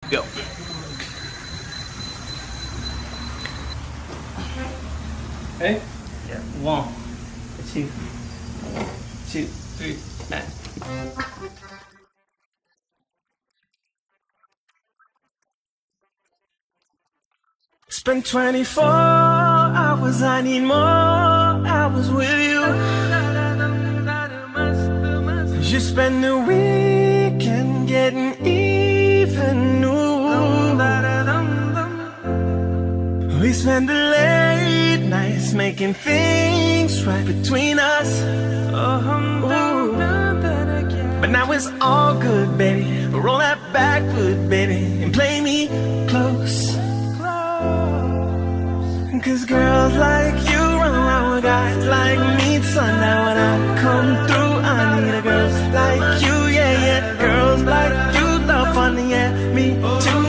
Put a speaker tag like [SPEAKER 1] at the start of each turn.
[SPEAKER 1] Go. Hey? Yeah. 1, 2, 2, 3, and. Spent 24 hours, I need more hours with you. You spend the weekend getting even new. We spend the late nights making things right between us. Ooh. But now it's all good, baby. Roll that backwood, baby, and play me close. Cause girls like you run around with guys like me, son. Now when I come through, I need a girls like you, yeah, yeah. Girls like you love fun, yeah, me too.